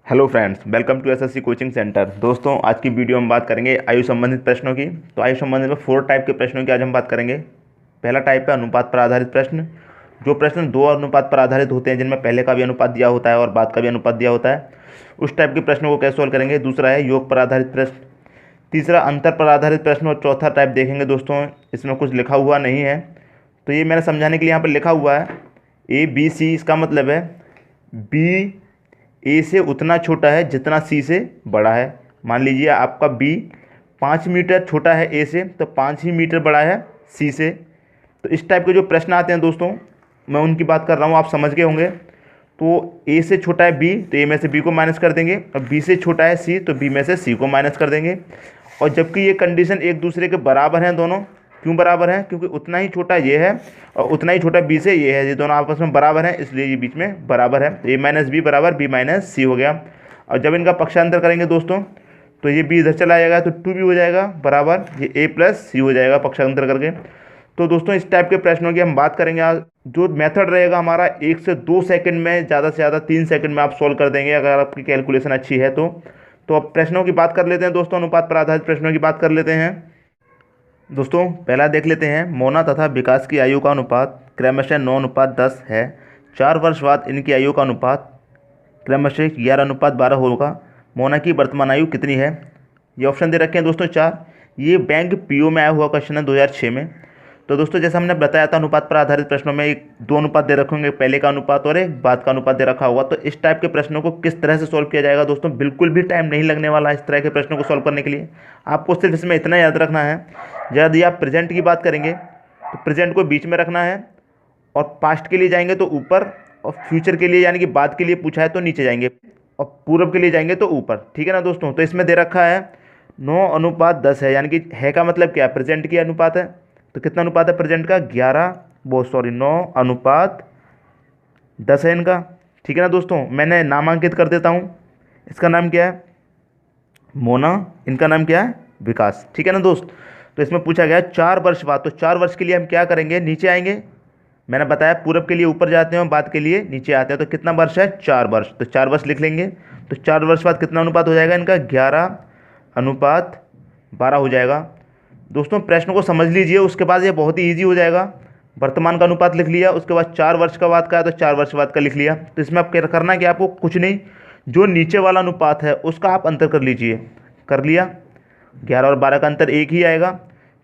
Hello friends, welcome to SSC coaching centre. दोस्तों, आज की वीडियो में बात करेंगे आयु संबंधित प्रश्नों की। तो आयु संबंधित में 4 टाइप के प्रश्नों की आज हम बात करेंगे। पहला टाइप है अनुपात पर आधारित प्रश्न। जो प्रश्न 2 अनुपात पर आधारित होते हैं, जिनमें पहले का भी अनुपात दिया होता है और बाद का भी अनुपात दिया होता है, उस टाइप के प्रश्नों को कैसे सॉल्व करेंगे। दूसरा है योग पर आधारित प्रश्न। तीसरा अंतर पर आधारित प्रश्न। और चौथा टाइप देखेंगे दोस्तों, इसमें कुछ लिखा हुआ नहीं है, तो ये मैंने समझाने के लिए यहाँ पर लिखा हुआ है ABC। इसका मतलब है बी ए से उतना छोटा है जितना सी से बड़ा है। मान लीजिए आपका बी 5 मीटर छोटा है ए से, तो 5 ही मीटर बड़ा है सी से। तो इस टाइप के जो प्रश्न आते हैं दोस्तों, मैं उनकी बात कर रहा हूँ, आप समझ गए होंगे। तो ए से छोटा है बी, तो ए में से बी को माइनस कर देंगे, और बी से छोटा है सी, तो बी में से सी को माइनस कर देंगे। और जबकि ये कंडीशन एक दूसरे के बराबर हैं दोनों। क्यों बराबर हैं? क्योंकि उतना ही छोटा ये है और उतना ही छोटा बी से ये है, ये दोनों आपस में बराबर हैं, इसलिए ये बीच में बराबर है। तो ए माइनस बी बराबर बी माइनस सी हो गया। और जब इनका पक्षांतर करेंगे दोस्तों, तो ये बी इधर चला जाएगा, तो 2 भी हो जाएगा बराबर ये ए प्लस सी हो जाएगा पक्षांतर करके। तो दोस्तों, इस टाइप के प्रश्नों की हम बात करेंगे आज। जो मेथड रहेगा हमारा, 1 से 2 सेकंड में, ज़्यादा से ज़्यादा 3 सेकंड में आप सोल्व कर देंगे, अगर आपकी कैलकुलेशन अच्छी है तो। अब प्रश्नों की बात कर लेते हैं दोस्तों, अनुपात पर आधारित प्रश्नों की बात कर लेते हैं। दोस्तों, पहला देख लेते हैं। मोना तथा विकास की आयु का अनुपात क्रमशः 9:10 है। 4 वर्ष बाद इनकी आयु का अनुपात क्रमशः 11:12 होगा। मोना की वर्तमान आयु कितनी है? ये ऑप्शन दे रखे हैं दोस्तों 4। ये बैंक पीओ में आया हुआ क्वेश्चन है 2006 में। तो दोस्तों, जैसा हमने बताया था, अनुपात पर आधारित प्रश्नों में 2 अनुपात दे रखे होंगे, पहले का अनुपात और एक बाद का अनुपात दे रखा होगा। तो इस टाइप के प्रश्नों को किस तरह से सॉल्व किया जाएगा दोस्तों, बिल्कुल भी टाइम नहीं लगने वाला इस तरह के प्रश्नों को सॉल्व करने के लिए। आपको सिर्फ इसमें इतना याद रखना है, यदि आप प्रेजेंट की बात करेंगे तो प्रेजेंट को बीच में रखना है, और पास्ट के लिए जाएंगे तो ऊपर, और फ्यूचर के लिए यानी कि बाद के लिए पूछा है तो नीचे जाएंगे, और पूर्व के लिए जाएंगे तो ऊपर। ठीक है ना दोस्तों? तो इसमें दे रखा है 9:10 है, यानी कि है का मतलब क्या है? प्रेजेंट की अनुपात है। तो कितना अनुपात है प्रेजेंट का? 9:10 है इनका। ठीक है ना दोस्तों? मैंने नामांकित कर देता हूँ। इसका नाम क्या है? मोना। इनका नाम क्या है? विकास। ठीक है ना दोस्त? तो इसमें पूछा गया 4 वर्ष बाद। तो 4 वर्ष के लिए हम क्या करेंगे? नीचे आएंगे। मैंने बताया पूर्व के लिए ऊपर जाते हैं, बाद के लिए नीचे आते हैं। तो कितना वर्ष है? 4 वर्ष। तो 4 वर्ष लिख लेंगे। तो 4 वर्ष बाद कितना अनुपात हो जाएगा इनका? 11:12 हो जाएगा। दोस्तों, प्रश्न को समझ लीजिए, उसके बाद ये बहुत ही ईजी हो जाएगा। वर्तमान का अनुपात लिख लिया, उसके बाद 4 वर्ष का बाद का है तो 4 वर्ष बाद का लिख लिया। तो इसमें आप क्या करना है कि आपको कुछ नहीं, जो नीचे वाला अनुपात है उसका आप अंतर कर लीजिए। कर लिया। 11 और 12 का अंतर 1 ही आएगा।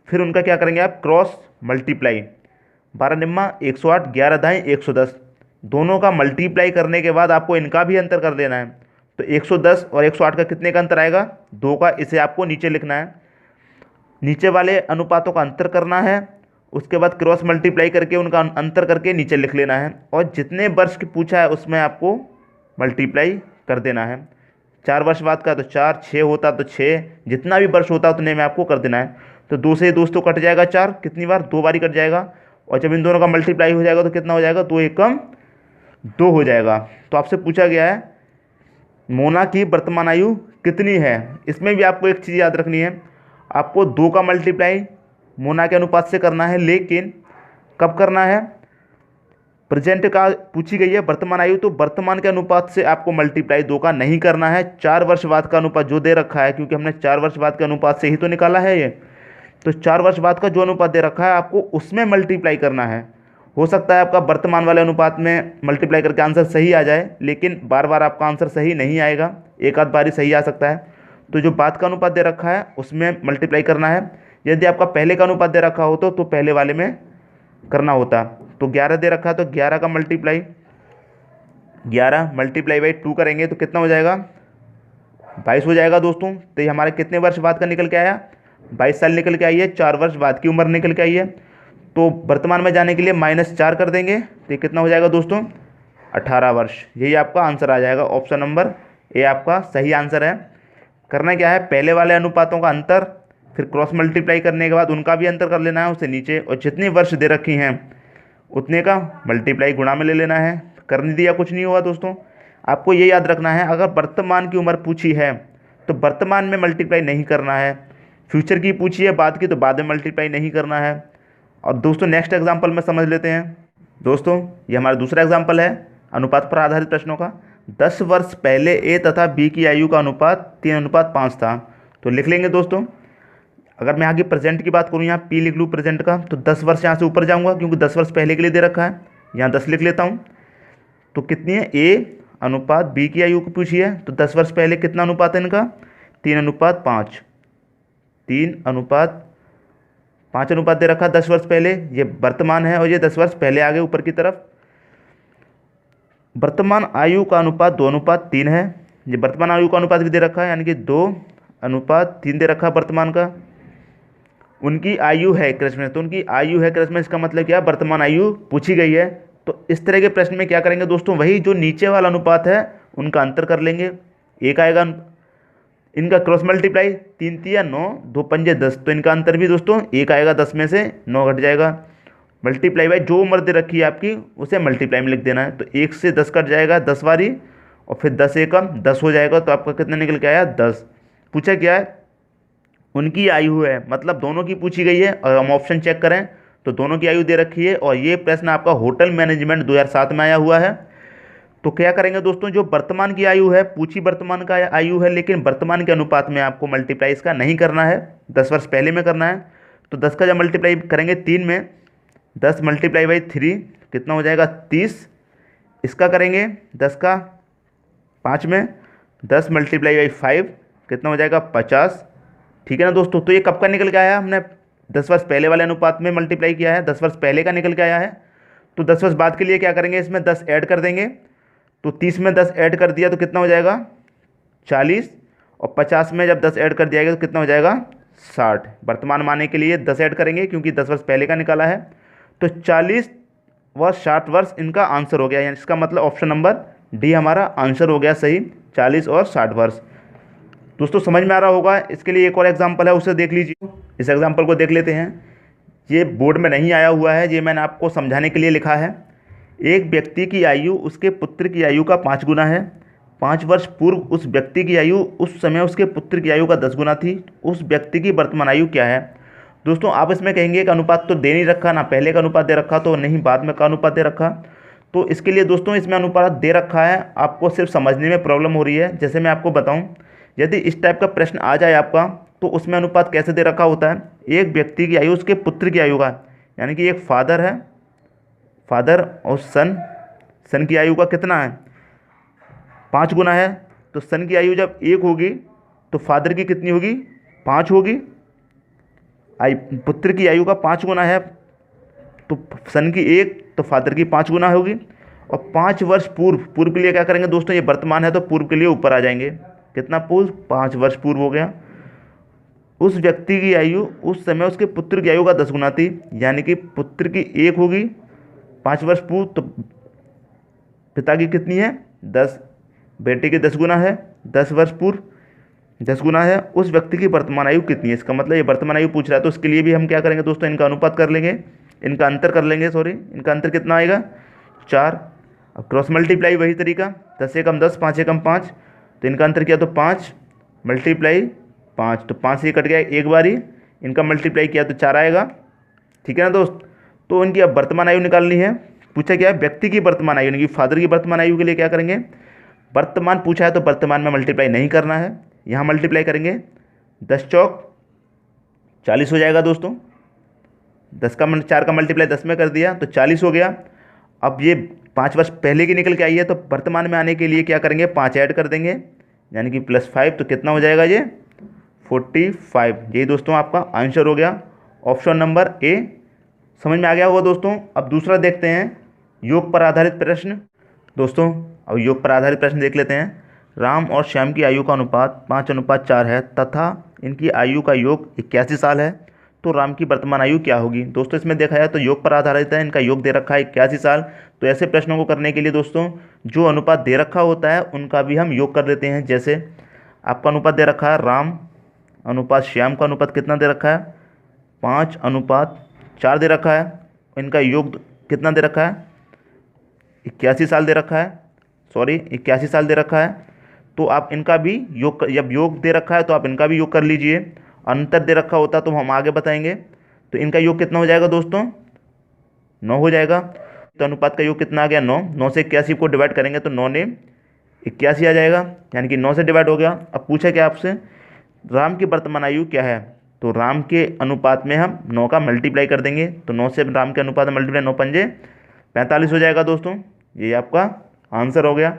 फिर उनका क्या करेंगे आप? Cross multiply. 12 निम्मा 108, 11 दाएँ 110। दोनों का मल्टीप्लाई करने के बाद आपको इनका भी अंतर कर देना है। तो 110 और 108 का कितने का अंतर आएगा? 2 का। इसे आपको नीचे लिखना है। नीचे वाले अनुपातों का अंतर करना है, उसके बाद क्रॉस मल्टीप्लाई करके उनका अंतर करके नीचे लिख लेना है, और जितने वर्ष की पूछा है उसमें आपको मल्टीप्लाई कर देना है। 4 वर्ष बाद का तो 4, 6 होता तो 6, जितना भी वर्ष होता उतने में आपको कर देना है। तो 2 से 2 तो कट जाएगा 4, कितनी बार? 2 बार ही कट जाएगा। और जब इन दोनों का मल्टीप्लाई हो जाएगा तो कितना हो जाएगा? 2 एकम 2 हो जाएगा। तो आपसे पूछा गया है मोना की वर्तमान आयु कितनी है। इसमें भी आपको एक चीज़ याद रखनी है, आपको 2 का मल्टीप्लाई मोना के अनुपात से करना है, लेकिन कब करना है? प्रेजेंट का पूछी गई है वर्तमान आयु, तो वर्तमान के अनुपात से आपको मल्टीप्लाई 2 का नहीं करना है। 4 वर्ष बाद का अनुपात जो दे रखा है, क्योंकि हमने 4 वर्ष बाद के अनुपात से ही तो निकाला है ये, तो 4 वर्ष बाद का जो अनुपात दे रखा है आपको उसमें मल्टीप्लाई करना है। हो सकता है आपका वर्तमान वाले अनुपात में मल्टीप्लाई करके आंसर सही आ जाए, लेकिन बार बार आपका आंसर सही नहीं आएगा, एक आध बार ही सही आ सकता है। तो जो बाद का अनुपात दे रखा है उसमें मल्टीप्लाई करना है। यदि आपका पहले का अनुपात दे रखा हो तो पहले वाले में करना होता। तो 11 दे रखा है, तो 11 का मल्टीप्लाई 11 मल्टीप्लाई बाई 2 करेंगे तो कितना हो जाएगा? 22 हो जाएगा दोस्तों। तो ये हमारे कितने वर्ष बाद का निकल के आया? 22 साल निकल के आई है। 4 वर्ष बाद की उम्र निकल के आई है। तो वर्तमान में जाने के लिए -4 कर देंगे, तो ये कितना हो जाएगा दोस्तों? 18 वर्ष। यही आपका आंसर आ जाएगा। ऑप्शन नंबर ए आपका सही आंसर है। करना क्या है? पहले वाले अनुपातों का अंतर, फिर क्रॉस मल्टीप्लाई करने के बाद उनका भी अंतर कर लेना है उससे नीचे, और जितने वर्ष दे रखी हैं उतने का मल्टीप्लाई गुणा में ले लेना है। करने दिया कुछ नहीं हुआ दोस्तों। आपको ये याद रखना है, अगर वर्तमान की उम्र पूछी है तो वर्तमान में मल्टीप्लाई नहीं करना है। फ्यूचर की पूछी है बाद की, तो बाद में मल्टीप्लाई नहीं करना है। और दोस्तों, नेक्स्ट एग्जाम्पल में समझ लेते हैं। दोस्तों, ये हमारा दूसरा एग्जाम्पल है अनुपात पर आधारित प्रश्नों का। 10 वर्ष पहले ए तथा बी की आयु का अनुपात 3:5 था। तो लिख लेंगे दोस्तों। अगर मैं आगे प्रेजेंट की बात करूँ, यहाँ पी लिख लूँ प्रेजेंट का, तो 10 वर्ष यहाँ से ऊपर जाऊँगा क्योंकि 10 वर्ष पहले के लिए दे रखा है। यहाँ 10 लिख लेता हूँ। तो कितनी है, ए अनुपात बी की आयु को पूछी है, तो 10 वर्ष पहले कितना अनुपात है इनका, 3:5। 3:5 अनुपात दे रखा 10 वर्ष पहले, ये वर्तमान है और ये 10 वर्ष पहले आगे ऊपर की तरफ। वर्तमान आयु का अनुपात 2:3 है। ये वर्तमान आयु का अनुपात भी दे रखा है, यानी कि 2:3 दे रखा है वर्तमान का। उनकी आयु है क्रिसमस, तो उनकी आयु है क्रिसमस, इसका मतलब क्या, वर्तमान आयु पूछी गई है। तो इस तरह के प्रश्न में क्या करेंगे दोस्तों, वही जो नीचे वाला अनुपात है उनका अंतर कर लेंगे। एक आएगा इनका क्रॉस मल्टीप्लाई, 3 तिया 9, 2 पंजे 10, तो इनका अंतर भी दोस्तों एक आएगा, 10 में से 9 घट जाएगा। मल्टीप्लाई बाई जो उम्र दे रखी है आपकी उसे मल्टीप्लाई में लिख देना है। तो 1 से 10 कट जाएगा 10 बारी, और फिर 10 एकम 10 हो जाएगा। तो आपका कितना निकल के आया, 10। पूछा क्या है, उनकी आयु है, मतलब दोनों की पूछी गई है। और हम ऑप्शन चेक करें तो दोनों की आयु दे रखी है, और ये प्रश्न आपका होटल मैनेजमेंट 2007 में आया हुआ है। तो क्या करेंगे दोस्तों, जो वर्तमान की आयु है, पूछी वर्तमान का आयु है, लेकिन वर्तमान के अनुपात में आपको मल्टीप्लाई इसका नहीं करना है, 10 वर्ष पहले में करना है। तो 10 का जब मल्टीप्लाई करेंगे 3 में, 10 मल्टीप्लाई बाई 3 कितना हो जाएगा, 30। इसका करेंगे 10 का 5 में, 10 मल्टीप्लाई बाई 5 कितना हो जाएगा, 50। ठीक है ना दोस्तों। तो ये कब का निकल के आया, हमने 10 वर्ष पहले वाले अनुपात में मल्टीप्लाई किया है, 10 वर्ष पहले का निकल के आया है। तो 10 वर्ष बाद के लिए क्या करेंगे, इसमें 10 ऐड कर देंगे। तो 30 में 10 ऐड कर दिया तो कितना हो जाएगा, 40। और 50 में जब 10 ऐड कर दिया गया तो कितना हो जाएगा, 60। वर्तमान माने के लिए 10 ऐड करेंगे क्योंकि 10 वर्ष पहले का निकाला है। तो 40 व 60 वर्ष इनका आंसर हो गया, यानी इसका मतलब ऑप्शन नंबर डी हमारा आंसर हो गया सही, 40 और 60 वर्ष। दोस्तों समझ में आ रहा होगा। इसके लिए एक और एग्जाम्पल है, उसे देख लीजिए। इस एग्जाम्पल को देख लेते हैं। ये बोर्ड में नहीं आया हुआ है, ये मैंने आपको समझाने के लिए लिखा है। एक व्यक्ति की आयु उसके पुत्र की आयु का 5 गुना है। 5 वर्ष पूर्व उस व्यक्ति की आयु उस समय उसके पुत्र की आयु का 10 गुना थी। उस व्यक्ति की वर्तमान आयु क्या है। दोस्तों आप इसमें कहेंगे कि अनुपात तो दे नहीं रखा, ना पहले का अनुपात दे रखा, तो नहीं बाद में का अनुपात दे रखा। तो इसके लिए दोस्तों इसमें अनुपात दे रखा है, आपको सिर्फ समझने में प्रॉब्लम हो रही है। जैसे मैं आपको बताऊं, यदि इस टाइप का प्रश्न आ जाए आपका, तो उसमें अनुपात कैसे दे रखा होता है, एक व्यक्ति की आयु उसके पुत्र की आयु का, यानी कि एक फादर है, फादर और सन की आयु का कितना है, 5 गुना है। तो सन की आयु जब 1 होगी तो फादर की कितनी होगी, 5 होगी। पुत्र की आयु का 5 गुना है, तो सन की 1 तो फादर की 5 गुना होगी। और 5 वर्ष पूर्व के लिए क्या करेंगे दोस्तों, ये वर्तमान है तो पूर्व के लिए ऊपर आ जाएंगे। कितना पूर्व, 5 वर्ष पूर्व हो गया। उस व्यक्ति की आयु उस समय उसके पुत्र की आयु का 10 गुना थी, यानी कि पुत्र की 1 होगी 5 वर्ष पूर्व, तो पिता की कितनी है, 10। बेटे की 10 गुना है, 10 वर्ष पूर्व 10 गुना है। उस व्यक्ति की वर्तमान आयु कितनी है, इसका मतलब ये वर्तमान आयु पूछ रहा है। तो उसके लिए भी हम क्या करेंगे दोस्तों, इनका अनुपात कर लेंगे, इनका अंतर कर लेंगे, सॉरी इनका अंतर कितना आएगा, 4। अब क्रॉस मल्टीप्लाई वही तरीका, 10 एकम 10, 5 एकम 5, तो इनका अंतर किया तो 5 मल्टीप्लाई 5, तो 5 से कट गया एक बारी, इनका मल्टीप्लाई किया तो 4 आएगा। ठीक है ना दोस्त। तो इनकी अब वर्तमान आयु निकालनी है। पूछा क्या है, व्यक्ति की वर्तमान आयु, यानी कि फादर की वर्तमान आयु के लिए क्या करेंगे, वर्तमान पूछा है तो वर्तमान में मल्टीप्लाई नहीं करना है, यहाँ मल्टीप्लाई करेंगे। 10 चौक 40 हो जाएगा दोस्तों। 4 का मल्टीप्लाई 10 में कर दिया तो 40 हो गया। अब ये 5 वर्ष पहले की निकल के आई है, तो वर्तमान में आने के लिए क्या करेंगे, 5 ऐड कर देंगे, यानी कि +5, तो कितना हो जाएगा ये 45। यही दोस्तों आपका आंसर हो गया, ऑप्शन नंबर ए। समझ में आ गया होगा दोस्तों। अब दूसरा देखते हैं, योग पर आधारित प्रश्न। दोस्तों अब योग पर आधारित प्रश्न देख लेते हैं। राम और श्याम की आयु का अनुपात 5:4 है तथा इनकी आयु का योग 81 साल है, तो राम की वर्तमान आयु क्या होगी। दोस्तों इसमें देखा जाए तो योग पर आधारित है, इनका योग दे रखा है 81 साल। तो ऐसे प्रश्नों को करने के लिए दोस्तों जो अनुपात दे रखा होता है उनका भी हम योग कर देते हैं। जैसे आपका अनुपात दे रखा है राम अनुपात श्याम का अनुपात कितना दे रखा है, 5:4 दे रखा है। इनका योग कितना दे रखा है, 81 साल दे रखा है, सॉरी 81 साल दे रखा है। तो आप इनका भी योग, जब योग दे रखा है तो आप इनका भी योग कर लीजिए। अंतर दे रखा होता तो हम आगे बताएंगे। तो इनका योग कितना हो जाएगा दोस्तों, 9 हो जाएगा। तो अनुपात का योग कितना आ गया, 9। 9 से 81 को डिवाइड करेंगे तो 9 ने 81 आ जाएगा, यानी कि 9 से डिवाइड हो गया। अब पूछा क्या आपसे, राम की वर्तमान आयु क्या है, तो राम के अनुपात में हम 9 का मल्टीप्लाई कर देंगे, तो 9 से राम के अनुपात में मल्टीप्लाई, 9 पंजे 45 हो जाएगा दोस्तों। ये आपका आंसर हो गया।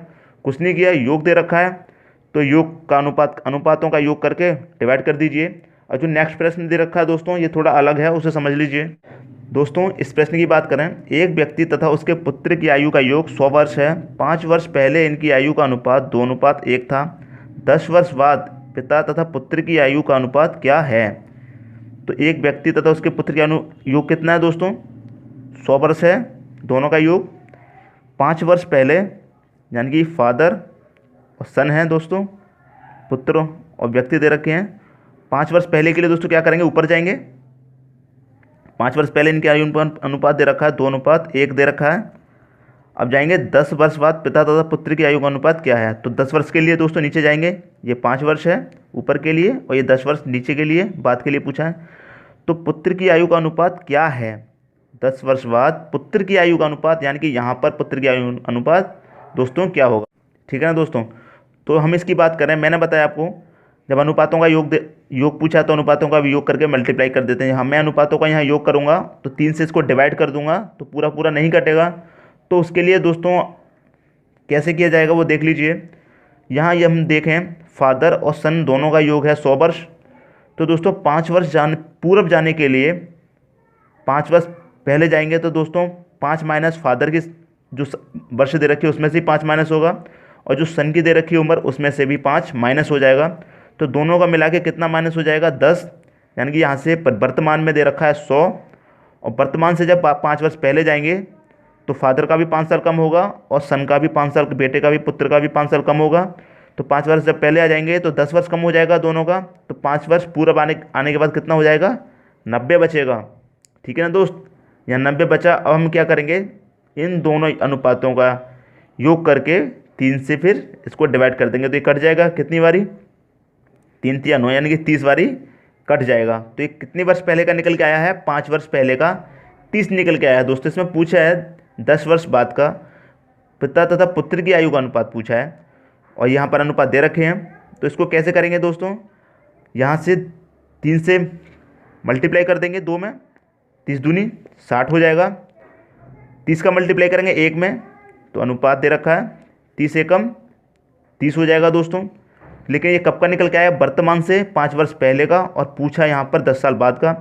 कुछ नहीं किया, योग दे रखा है तो योग का अनुपातों का योग करके डिवाइड कर दीजिए। और जो नेक्स्ट प्रश्न दे रखा है दोस्तों, ये थोड़ा अलग है, उसे समझ लीजिए। दोस्तों इस प्रश्न की बात करें, एक व्यक्ति तथा उसके पुत्र की आयु का योग 100 वर्ष है। 5 वर्ष पहले इनकी आयु का अनुपात 2:1 था। 10 वर्ष बाद पिता तथा पुत्र की आयु का अनुपात क्या है। तो एक व्यक्ति तथा उसके पुत्र का योग कितना है दोस्तों, 100 वर्ष है दोनों का योग। 5 वर्ष पहले यानी कि फादर और सन है दोस्तों, पुत्र और व्यक्ति दे रखे हैं। 5 वर्ष पहले के लिए दोस्तों क्या करेंगे, ऊपर जाएंगे। 5 वर्ष पहले इनकी आयु अनुपात दे रखा है 2:1 दे रखा है। अब जाएंगे 10 वर्ष बाद पिता तथा पुत्र की आयु का अनुपात क्या है। तो 10 वर्ष के लिए दोस्तों नीचे जाएंगे, ये 5 वर्ष है ऊपर के लिए और ये 10 वर्ष नीचे के लिए, बाद के लिए पूछा है। तो पुत्र की आयु का अनुपात क्या है, 10 वर्ष बाद पुत्र की आयु का अनुपात, यानी कि यहाँ पर पुत्र की आयु अनुपात दोस्तों क्या होगा। ठीक है ना दोस्तों। तो हम इसकी बात करें, मैंने बताया आपको जब अनुपातों का योग पूछा तो अनुपातों का भी योग करके मल्टीप्लाई कर देते हैं। मैं अनुपातों का यहाँ योग करूँगा तो 3 से इसको डिवाइड कर दूंगा तो पूरा पूरा नहीं कटेगा। तो उसके लिए दोस्तों कैसे किया जाएगा वो देख लीजिए। यहाँ ये हम देखें फादर और सन दोनों का योग है 100 वर्ष। तो दोस्तों 5 वर्ष पूर्व जाने के लिए 5 वर्ष पहले जाएंगे तो दोस्तों 5 माइनस फादर की जो वर्ष दे रखी है उसमें से 5 माइनस होगा, और जो सन की दे रखी है उम्र उसमें से भी 5 माइनस हो जाएगा। तो दोनों का मिला के कितना माइनस हो जाएगा, 10। यानी कि यहाँ से वर्तमान में दे रखा है 100, और वर्तमान से जब 5 वर्ष पहले जाएंगे तो फादर का भी 5 साल कम होगा और सन का भी 5 साल, बेटे का भी, पुत्र का भी 5 साल कम होगा। तो 5 वर्ष जब पहले आ जाएंगे तो 10 वर्ष कम हो जाएगा दोनों का। तो 5 वर्ष पूर्व आने के बाद कितना हो जाएगा, 90 बचेगा। ठीक है ना दोस्त, यहाँ 90 बचा। अब हम क्या करेंगे, इन दोनों अनुपातों का योग करके 3 से फिर इसको डिवाइड कर देंगे तो ये कट जाएगा। कितनी बारी, 3 3 9, यानी कि 30 बारी कट जाएगा। तो ये कितने वर्ष पहले का निकल के आया है, 5 वर्ष पहले का 30 निकल के आया है दोस्तों। इसमें पूछा है 10 वर्ष बाद का पिता तथा पुत्र की आयु का अनुपात पूछा है, और यहाँ पर अनुपात दे रखे हैं। तो इसको कैसे करेंगे दोस्तों, यहाँ से 3 से मल्टीप्लाई कर देंगे 2 में, 30 दूनी 60 हो जाएगा। 30 का मल्टीप्लाई करेंगे 1 में तो अनुपात दे रखा है 30 एकम 30 हो जाएगा दोस्तों। लेकिन ये कब का निकल के आया, वर्तमान से 5 वर्ष पहले का, और पूछा यहाँ पर 10 साल बाद का।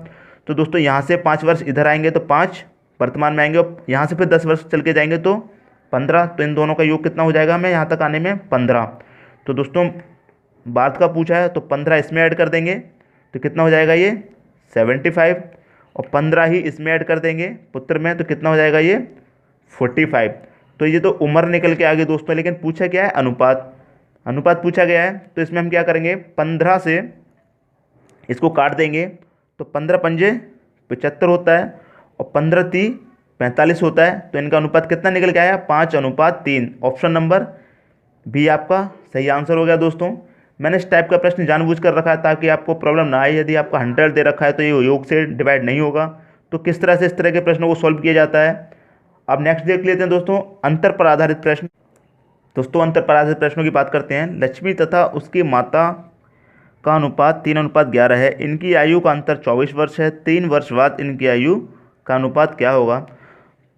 तो दोस्तों यहाँ से 5 वर्ष इधर आएंगे तो 5 वर्तमान में आएंगे, और यहाँ से फिर 10 वर्ष चल के जाएंगे तो 15। तो इन दोनों का योग कितना हो जाएगा हमें यहाँ तक आने में, 15। तो दोस्तों बाद का पूछा है तो 15 इसमें ऐड कर देंगे तो कितना हो जाएगा ये 75, और 15 ही इसमें ऐड कर देंगे पुत्र में तो कितना हो जाएगा ये 45। तो ये तो उम्र निकल के आ गई दोस्तों, लेकिन पूछा क्या है, अनुपात पूछा गया है। तो इसमें हम क्या करेंगे, 15 से इसको काट देंगे तो 15 पंजे 75 होता है, और 15 3 45 होता है। तो इनका अनुपात कितना निकल के आया, 5:3। ऑप्शन नंबर बी आपका सही आंसर हो गया दोस्तों। मैंने इस टाइप का प्रश्न जानबूझ कर रखा है ताकि आपको प्रॉब्लम ना आए। यदि आपका 100 दे रखा है तो ये योग से डिवाइड नहीं होगा। तो किस तरह से इस तरह के प्रश्नों को सॉल्व किया जाता है, अब नेक्स्ट देख लेते हैं दोस्तों, अंतर पर आधारित प्रश्न। दोस्तों अंतर पर आधारित प्रश्नों की बात करते हैं। लक्ष्मी तथा उसकी माता का अनुपात 3:11 है। इनकी आयु का अंतर 24 वर्ष है। 3 वर्ष बाद इनकी आयु का अनुपात क्या होगा।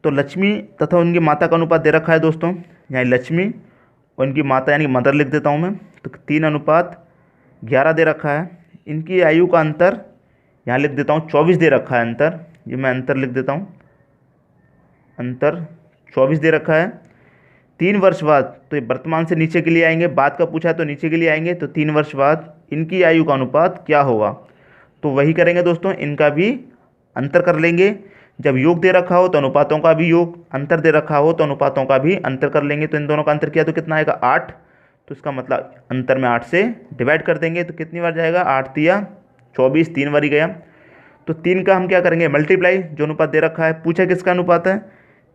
तो लक्ष्मी तथा उनकी माता का अनुपात दे रखा है दोस्तों, यहाँ लक्ष्मी और इनकी माता यानी मदर लिख देता हूँ मैं। तो 3:11 दे रखा है। इनकी आयु का अंतर यहाँ लिख देता हूँ 24 दे रखा है अंतर, ये मैं अंतर लिख देता हूँ, अंतर 24 दे रखा है। 3 वर्ष बाद, तो ये वर्तमान से नीचे के लिए आएंगे, बाद का पूछा है तो नीचे के लिए आएंगे। तो 3 वर्ष बाद इनकी आयु का अनुपात क्या होगा, तो वही करेंगे दोस्तों, इनका भी अंतर कर लेंगे। जब योग दे रखा हो तो अनुपातों का भी योग, अंतर दे रखा हो तो अनुपातों का भी अंतर कर लेंगे। तो इन दोनों का अंतर किया तो कितना आएगा 8। तो इसका मतलब अंतर में 8 से डिवाइड कर देंगे तो कितनी बार जाएगा, 8 तिया 24, 3 बार ही गया। तो 3 का हम क्या करेंगे मल्टीप्लाई, जो अनुपात दे रखा है। पूछा किसका अनुपात है,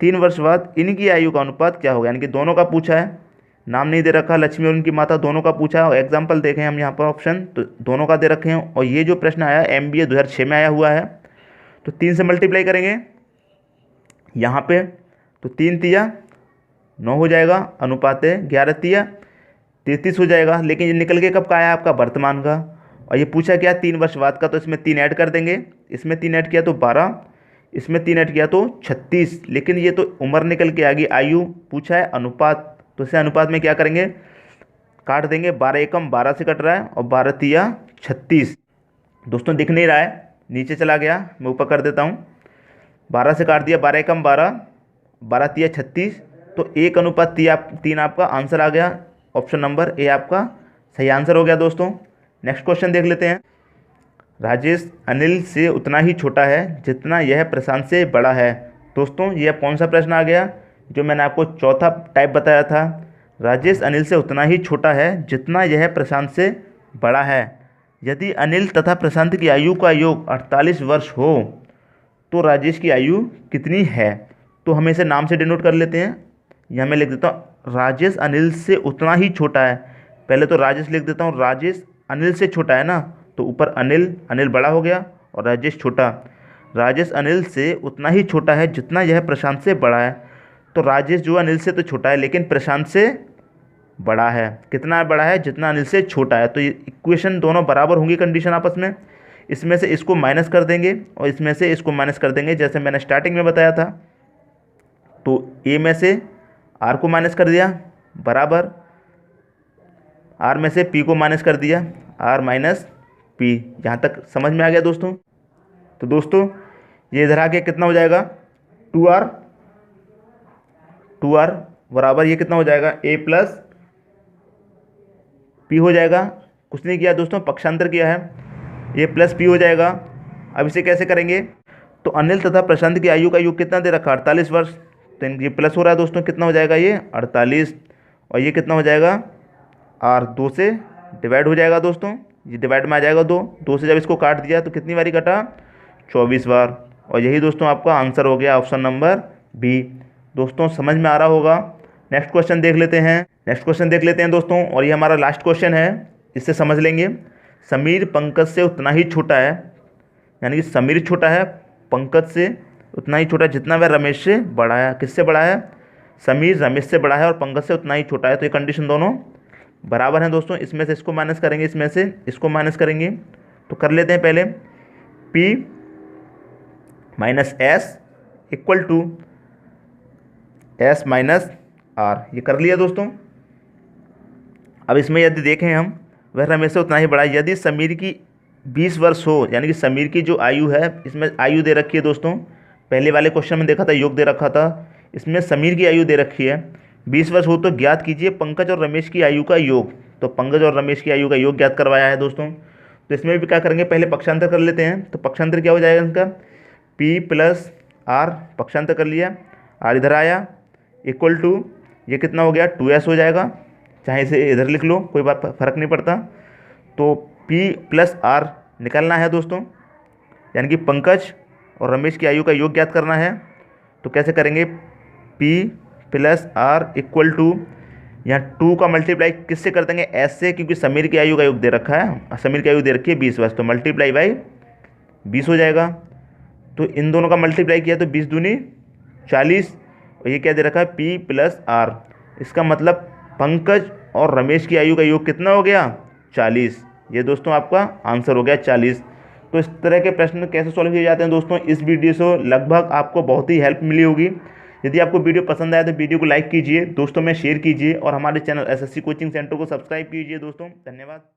3 वर्ष बाद इनकी आयु का अनुपात क्या होगा, यानी कि दोनों का पूछा है, नाम नहीं दे रखा, लक्ष्मी और उनकी माता दोनों का पूछा है। एग्जाम्पल देखें हम यहाँ पर ऑप्शन, तो दोनों का दे रखे हैं। और ये जो प्रश्न आया MBA 2006 में आया हुआ है। तो 3 से मल्टीप्लाई करेंगे यहाँ पे, तो 3 तिया 9 हो जाएगा, अनुपात है 11 तिया 33 हो जाएगा। लेकिन ये निकल के कब का आया आपका, वर्तमान का। और ये पूछा क्या 3 वर्ष बाद का, तो इसमें 3 ऐड कर देंगे, इसमें 3 ऐड किया तो 12, इसमें 3 ऐड किया तो 36। लेकिन ये तो उम्र निकल के आ गई, आयु पूछा है अनुपात, तो इसे अनुपात में क्या करेंगे, काट देंगे। 12 एकम 12 से कट रहा है और 12 तिया 36। दोस्तों दिख नहीं रहा है, नीचे चला गया, मैं ऊपर कर देता हूँ। 12 से काट दिया, 12 एकम 12, 12 तिया 36, तो 1:3 आपका आंसर आ गया। ऑप्शन नंबर ए आपका सही आंसर हो गया। दोस्तों नेक्स्ट क्वेश्चन देख लेते हैं। राजेश अनिल से उतना ही छोटा है जितना यह प्रशांत से बड़ा है। दोस्तों यह कौन सा प्रश्न आ गया, जो मैंने आपको चौथा टाइप बताया था। राजेश अनिल से उतना ही छोटा है जितना यह प्रशांत से बड़ा है। यदि अनिल तथा प्रशांत की आयु का योग 48 वर्ष हो तो राजेश की आयु कितनी है। तो हम इसे नाम से डिनोट कर लेते हैं। यहाँ मैं लिख देता हूँ राजेश अनिल से उतना ही छोटा है। पहले तो राजेश लिख देता हूँ, राजेश अनिल से छोटा है ना, तो ऊपर अनिल, अनिल बड़ा हो गया और राजेश छोटा। राजेश अनिल से उतना ही छोटा है जितना यह प्रशांत से बड़ा है। तो राजेश जो अनिल से तो छोटा है लेकिन प्रशांत से बड़ा है। कितना बड़ा है, जितना अनिल से छोटा है। तो ये इक्वेशन दोनों बराबर होंगी कंडीशन आपस में। इसमें से इसको माइनस कर देंगे और इसमें से इसको माइनस कर देंगे, जैसे मैंने स्टार्टिंग में बताया था। तो ए में से आर को माइनस कर दिया, बराबर आर में से पी को माइनस कर दिया, आर माइनस पी। यहाँ तक समझ में आ गया दोस्तों। तो दोस्तों ये इधर आके कितना हो जाएगा, 2r बराबर ये कितना हो जाएगा, a प्लस पी हो जाएगा। कुछ नहीं किया दोस्तों, पक्षांतर किया है, a प्लस पी हो जाएगा। अब इसे कैसे करेंगे, तो अनिल तथा प्रशांत की आयु का योग कितना दे रखा, 48 वर्ष। तो ये प्लस हो रहा है दोस्तों, कितना हो जाएगा ये 48, और ये कितना हो जाएगा r 2 से डिवाइड हो जाएगा दोस्तों। ये डिवाइड में आ जाएगा 2 से जब इसको काट दिया तो कितनी बारी कटा, 24 बार। और यही दोस्तों आपका आंसर हो गया ऑप्शन नंबर बी। दोस्तों समझ में आ रहा होगा। नेक्स्ट क्वेश्चन देख लेते हैं दोस्तों, और ये हमारा लास्ट क्वेश्चन है, इससे समझ लेंगे। समीर पंकज से उतना ही छोटा है, यानी कि समीर छोटा है पंकज से उतना ही छोटा जितना वह रमेश से बड़ा है। किससे बड़ा है, समीर रमेश से बड़ा है और पंकज से उतना ही छोटा है। तो ये कंडीशन दोनों बराबर हैं दोस्तों। इसमें से इसको माइनस करेंगे, इसमें से इसको माइनस करेंगे। तो कर लेते हैं पहले, P minus S equal to S minus R। ये कर लिया दोस्तों। अब इसमें यदि देखें हम, वह रमेश से उतना ही बड़ा है। यदि समीर की 20 वर्ष हो, यानी कि समीर की जो आयु है, इसमें आयु दे रखी है दोस्तों, पहले वाले क्वेश्चन में देखा था योग दे रखा था, इसमें समीर की आयु दे रखी है 20 वर्ष हो, तो ज्ञात कीजिए पंकज और रमेश की आयु का योग। तो पंकज और रमेश की आयु का योग ज्ञात करवाया है दोस्तों। तो इसमें भी क्या करेंगे, पहले पक्षांतर कर लेते हैं। तो पक्षांतर क्या हो जाएगा इनका, P प्लस R, पक्षांतर कर लिया, R इधर आया, इक्वल टू ये कितना हो गया 2s हो जाएगा, चाहे इसे इधर लिख लो, कोई बात फ़र्क नहीं पड़ता। तो P प्लस R निकालना है दोस्तों, यानी कि पंकज और रमेश की आयु का योग ज्ञात करना है। तो कैसे करेंगे, P plus R equal to, यहाँ 2 का मल्टीप्लाई किससे कर देंगे, S से, क्योंकि समीर की आयु का योग दे रखा है, समीर की आयु दे रखी है 20 वर्ष, तो मल्टीप्लाई बाई 20 हो जाएगा। तो इन दोनों का मल्टीप्लाई किया तो 20 दूनी 40, और ये क्या दे रखा है P प्लस R। इसका मतलब पंकज और रमेश की आयु का योग कितना हो गया 40। ये दोस्तों आपका आंसर हो गया 40। तो इस तरह के प्रश्न कैसे सॉल्व किए जाते हैं दोस्तों, इस वीडियो से लगभग आपको बहुत ही हेल्प मिली होगी। यदि आपको वीडियो पसंद आया तो वीडियो को लाइक कीजिए, दोस्तों में शेयर कीजिए, और हमारे चैनल SSC कोचिंग सेंटर को सब्सक्राइब कीजिए दोस्तों। धन्यवाद।